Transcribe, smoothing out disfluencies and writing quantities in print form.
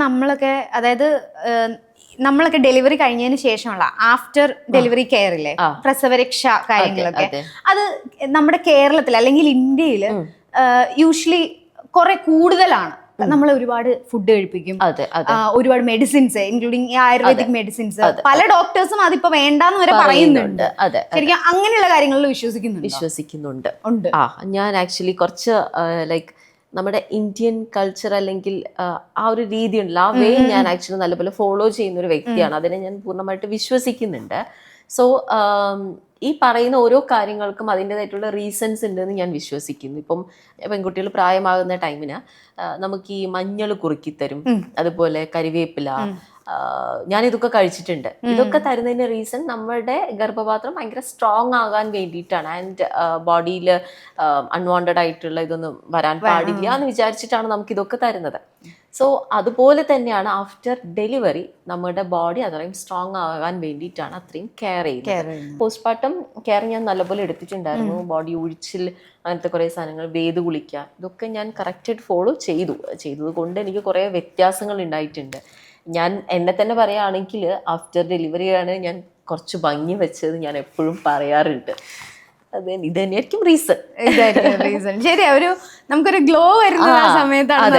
നമ്മളൊക്കെ അതായത് നമ്മളൊക്കെ ഡെലിവറി കഴിഞ്ഞതിന് ശേഷമുള്ള ആഫ്റ്റർ ഡെലിവറി കെയർ ഇല്ലേ, പ്രസവരക്ഷ കാര്യങ്ങളൊക്കെ, അത് നമ്മുടെ കേരളത്തിൽ അല്ലെങ്കിൽ ഇന്ത്യയിൽ യൂഷ്വലി കുറെ കൂടുതലാണ്. നമ്മൾ ഒരുപാട് ഫുഡ് കഴിപ്പിക്കും, ഒരുപാട് മെഡിസിൻസ് ഇൻക്ലൂഡിങ് ആയുർവേദിക് മെഡിസിൻസ്. പല ഡോക്ടേഴ്സും അതിപ്പോ വേണ്ടാന്ന് വരെ പറയുന്നുണ്ട്. ശരിക്കും അങ്ങനെയുള്ള കാര്യങ്ങളിൽ വിശ്വസിക്കുന്നുണ്ട്. ഞാൻ ആക്ച്വലി കുറച്ച് ലൈക്ക് നമ്മുടെ ഇന്ത്യൻ കൾച്ചർ അല്ലെങ്കിൽ ആ ഒരു രീതി ഉണ്ടല്ലോ, ആ വേ ഞാൻ ആക്ച്വലി നല്ലപോലെ ഫോളോ ചെയ്യുന്ന ഒരു വ്യക്തിയാണ്. അതിനെ ഞാൻ പൂർണ്ണമായിട്ട് വിശ്വസിക്കുന്നുണ്ട്. സോ ഈ പറയുന്ന ഓരോ കാര്യങ്ങൾക്കും അതിൻ്റെതായിട്ടുള്ള റീസൺസ് ഉണ്ടെന്ന് ഞാൻ വിശ്വസിക്കുന്നു. ഇപ്പം പെൺകുട്ടികൾ പ്രായമാകുന്ന ടൈമിന് നമുക്ക് ഈ മഞ്ഞൾ കുറുക്കിത്തരും, അതുപോലെ കരിവേപ്പില, ഞാനിതൊക്കെ കഴിച്ചിട്ടുണ്ട്. ഇതൊക്കെ തരുന്നതിന്റെ റീസൺ നമ്മുടെ ഗർഭപാത്രം ഭയങ്കര സ്ട്രോങ് ആകാൻ വേണ്ടിയിട്ടാണ്. ആൻഡ് ബോഡിയിൽ അൺവാണ്ടഡ് ആയിട്ടുള്ള ഇതൊന്നും വരാൻ പാടില്ല എന്ന് വിചാരിച്ചിട്ടാണ് നമുക്ക് ഇതൊക്കെ തരുന്നത്. സോ അതുപോലെ തന്നെയാണ് ആഫ്റ്റർ ഡെലിവറി നമ്മുടെ ബോഡി അത്രയും സ്ട്രോങ് ആകാൻ വേണ്ടിയിട്ടാണ് അത്രയും കെയർ ചെയ്യുന്നത്. പോസ്റ്റ്മോർട്ടം കെയർ ഞാൻ നല്ലപോലെ എടുത്തിട്ടുണ്ടായിരുന്നു. ബോഡി ഒഴിച്ചിൽ, അങ്ങനത്തെ കുറേ സാധനങ്ങൾ, വേത് കുളിക്കുക, ഇതൊക്കെ ഞാൻ കറക്റ്റായിട്ട് ഫോളോ ചെയ്തത് കൊണ്ട് എനിക്ക് കുറേ വ്യത്യാസങ്ങൾ ഉണ്ടായിട്ടുണ്ട്. ഞാൻ എന്നെ തന്നെ പറയുകയാണെങ്കിൽ ആഫ്റ്റർ ഡെലിവറിയാണ് ഞാൻ കുറച്ച് ഭംഗി വെച്ചത് ഞാൻ എപ്പോഴും പറയാറുണ്ട്. ഇത് തന്നെയായിരിക്കും റീസൺ. ശരിയാ, നമുക്കൊരു ഗ്ലോ വരുന്ന സമയത്താണ്.